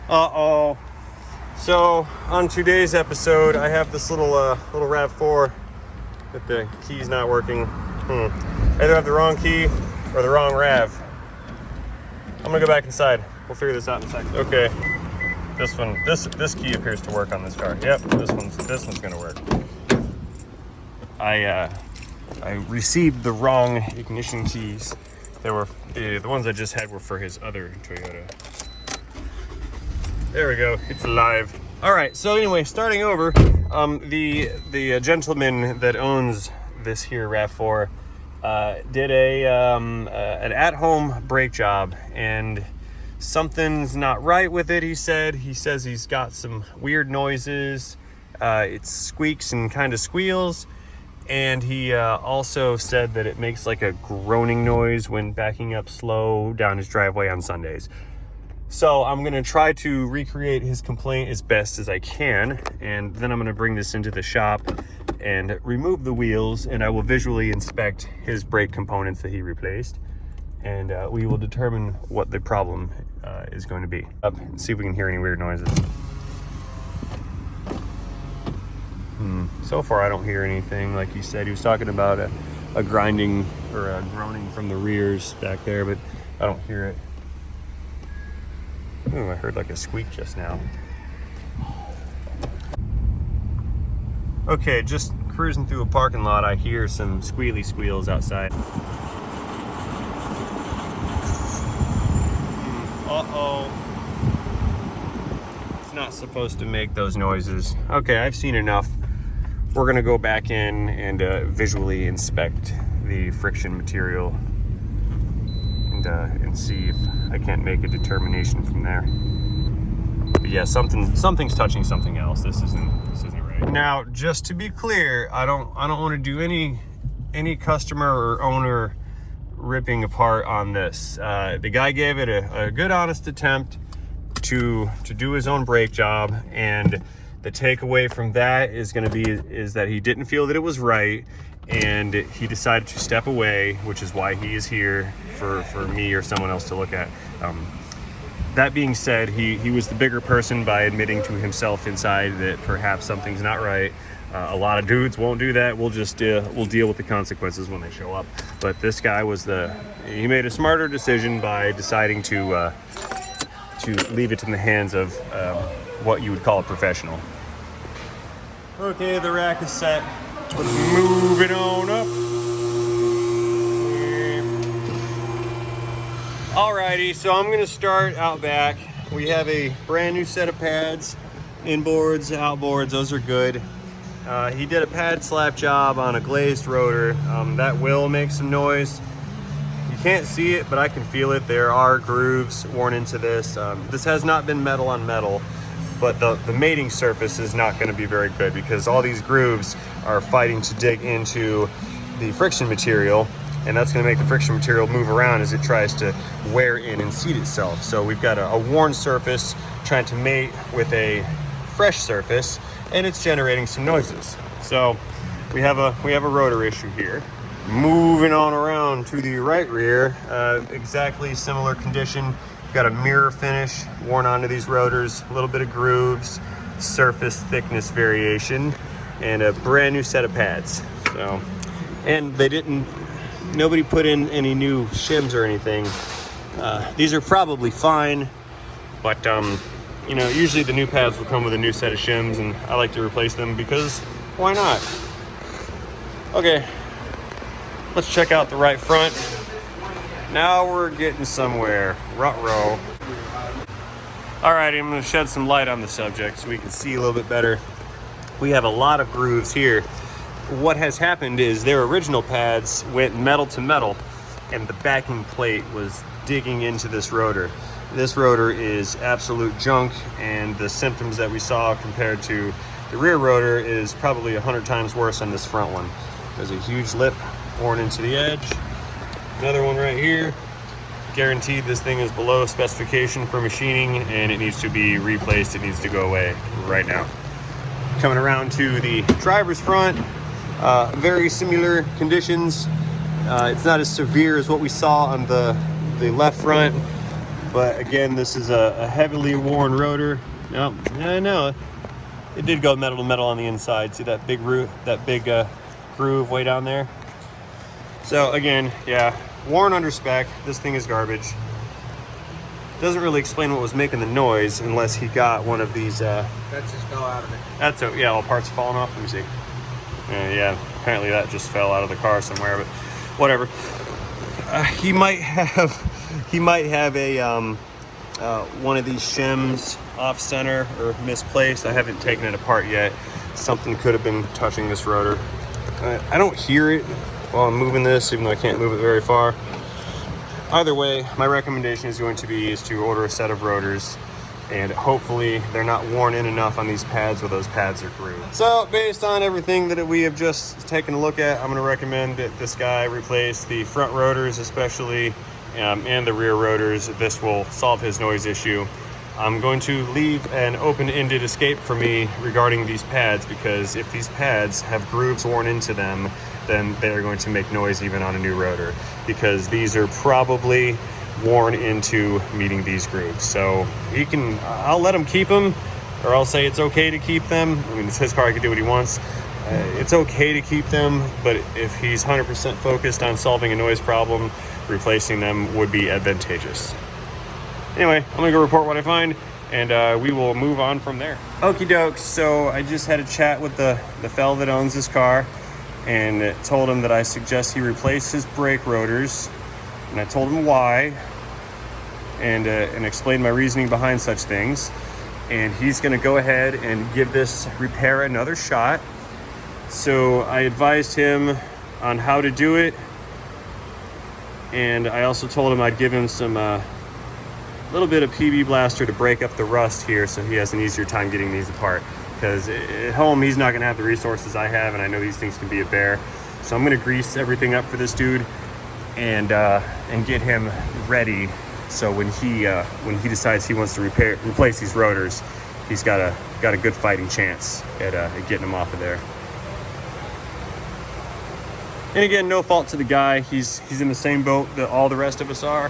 Uh-oh. So on today's episode, I have this little RAV4 that the key's not working. Either have the wrong key or the wrong RAV. I'm gonna go back inside. We'll figure this out in a second. Okay. This key appears to work on this car. Yep, this one's gonna work. I received the wrong ignition keys. They were the ones I just had were for his other Toyota. There we go. It's alive. All right. So anyway, starting over, the gentleman that owns this here RAV4 did an at-home brake job, and something's not right with it. He says he's got some weird noises. It squeaks and kind of squeals. And he also said that it makes like a groaning noise when backing up slow down his driveway on Sundays. So I'm going to try to recreate his complaint as best as I can. And then I'm going to bring this into the shop and remove the wheels. And I will visually inspect his brake components that he replaced. And we will determine what the problem is going to be. Up and see if we can hear any weird noises. So far I don't hear anything. Like he said, he was talking about a grinding or a groaning from the rears back there, but I don't hear it. Ooh, I heard like a squeak just now. Okay, just cruising through a parking lot, I hear some squealy squeals outside. Uh-oh. It's not supposed to make those noises. Okay, I've seen enough. We're gonna go back in and visually inspect the friction material and see if I can't make a determination from there. But yeah, something's touching something else. This isn't right. Now, just to be clear, I don't want to do any customer or owner ripping apart on this. The guy gave it a good, honest attempt to do his own brake job, and the takeaway from that is that he didn't feel that it was right, and he decided to step away, which is why he is here for me or someone else to look at. That being said, he was the bigger person by admitting to himself inside that perhaps something's not right. A lot of dudes won't do that. We'll deal with the consequences when they show up. But this guy he made a smarter decision by deciding to leave it in the hands of what you would call a professional. Okay, the rack is set. Let's move it on up. Alrighty, so I'm gonna start out back. We have a brand new set of pads, inboards, outboards, those are good. He did a pad slap job on a glazed rotor. That will make some noise. You can't see it, but I can feel it. There are grooves worn into this. This has not been metal on metal, but the mating surface is not going to be very good because all these grooves are fighting to dig into the friction material, and that's going to make the friction material move around as it tries to wear in and seat itself. So we've got a worn surface trying to mate with a fresh surface, and it's generating some noises. So we have a rotor issue here. Moving on around to the right rear, exactly similar condition. We've got a mirror finish worn onto these rotors, a little bit of grooves, surface thickness variation, and a brand new set of pads. So, and nobody put in any new shims or anything. These are probably fine, but usually the new pads will come with a new set of shims, and I like to replace them because why not? Okay. Let's check out the right front. Now we're getting somewhere. Ruh-roh. Alrighty, I'm gonna shed some light on the subject so we can see a little bit better. We have a lot of grooves here. What has happened is their original pads went metal to metal, and the backing plate was digging into this rotor. This rotor is absolute junk, and the symptoms that we saw compared to the rear rotor is probably 100 times worse on this front one. There's a huge lip worn into the edge. Another one right here. Guaranteed this thing is below specification for machining, and it needs to be replaced. It needs to go away right now. Coming around to the driver's front, very similar conditions. It's not as severe as what we saw on the left front. But again, this is a heavily worn rotor. No, I know it did go metal to metal on the inside. See that big groove way down there? So again, yeah, worn under spec. This thing is garbage. Doesn't really explain what was making the noise unless he got one of these. That just fell out of it. That's a, yeah, all parts falling off. Let me see. Yeah, apparently that just fell out of the car somewhere, but whatever. He might have a one of these shims off center or misplaced. I haven't taken it apart yet. Something could have been touching this rotor. I don't hear it while I'm moving this, even though I can't move it very far. Either way, my recommendation is going to be to order a set of rotors, and hopefully they're not worn in enough on these pads where those pads are grooved. So based on everything that we have just taken a look at, I'm going to recommend that this guy replace the front rotors especially, and the rear rotors. This will solve his noise issue. I'm going to leave an open-ended escape for me regarding these pads, because if these pads have grooves worn into them, then they're going to make noise even on a new rotor, because these are probably worn into meeting these grooves. So I'll let him keep them, or I'll say it's okay to keep them. I mean, it's his car, he can do what he wants. It's okay to keep them, but if he's 100% focused on solving a noise problem, replacing them would be advantageous. Anyway, I'm gonna go report what I find, and we will move on from there. Okie doke, so I just had a chat with the fella that owns this car, and told him that I suggest he replace his brake rotors, and I told him why, and explained my reasoning behind such things. And he's gonna go ahead and give this repair another shot. So I advised him on how to do it, and I also told him I'd give him some little bit of PB Blaster to break up the rust here, so he has an easier time getting these apart. Because at home, he's not gonna have the resources I have, and I know these things can be a bear. So I'm gonna grease everything up for this dude and get him ready. So when he decides he wants to replace these rotors, he's got a good fighting chance at getting them off of there. And again, no fault to the guy. He's in the same boat that all the rest of us are.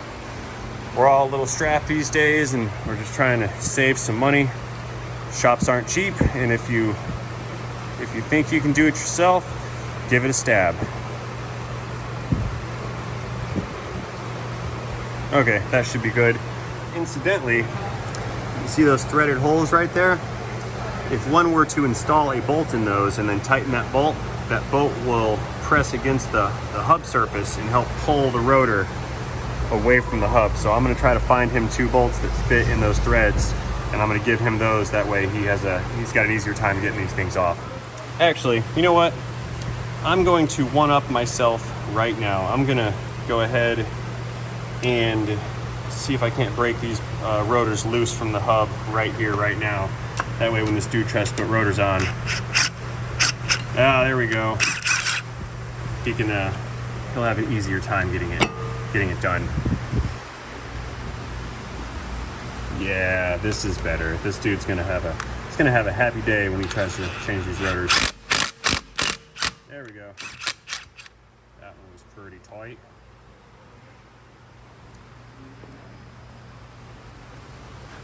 We're all a little strapped these days, and we're just trying to save some money. Shops aren't cheap, and if you think you can do it yourself, give it a stab. Okay, that should be good. Incidentally, you see those threaded holes right there? If one were to install a bolt in those and then tighten that bolt will press against the hub surface and help pull the rotor away from the hub. So I'm gonna try to find him 2 bolts that fit in those threads, and I'm gonna give him those. That way he's got an easier time getting these things off. Actually, you know what? I'm going to one-up myself right now. I'm gonna go ahead and see if I can't break these rotors loose from the hub right here, right now. That way when this dude tries to put rotors on, there we go. He'll have an easier time getting it done. Yeah, this is better. This dude's gonna have a happy day when he tries to change these rotors. There we go. That one was pretty tight.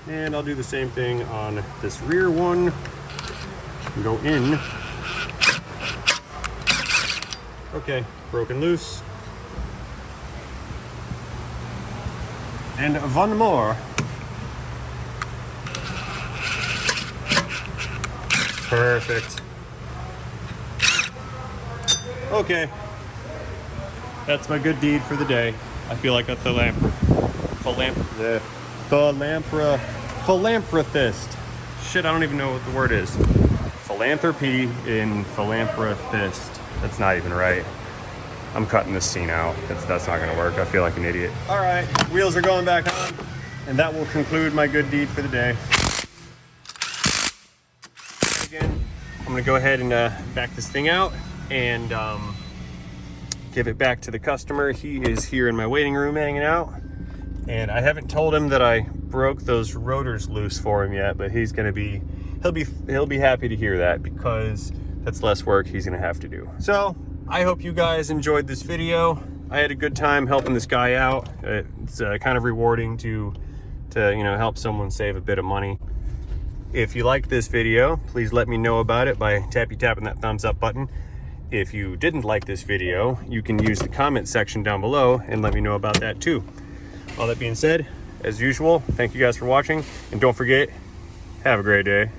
And I'll do the same thing on this rear one. Go in. Okay, broken loose. And one more. Perfect. Okay. That's my good deed for the day. I feel like a philanthropist. Shit, I don't even know what the word is. Philanthropy in philanthropist. That's not even right. I'm cutting this scene out. That's not gonna work. I feel like an idiot. All right, wheels are going back on, and that will conclude my good deed for the day. Again, I'm gonna go ahead and back this thing out and give it back to the customer. He is here in my waiting room hanging out, and I haven't told him that I broke those rotors loose for him yet, but he'll be happy to hear that, because that's less work he's gonna have to do. So I hope you guys enjoyed this video. I had a good time helping this guy out. It's kind of rewarding to to, you know, help someone save a bit of money. If you liked this video, please let me know about it by tapping that thumbs up button. If you didn't like this video, you can use the comment section down below and let me know about that too. All that being said, as usual, thank you guys for watching, and don't forget, have a great day.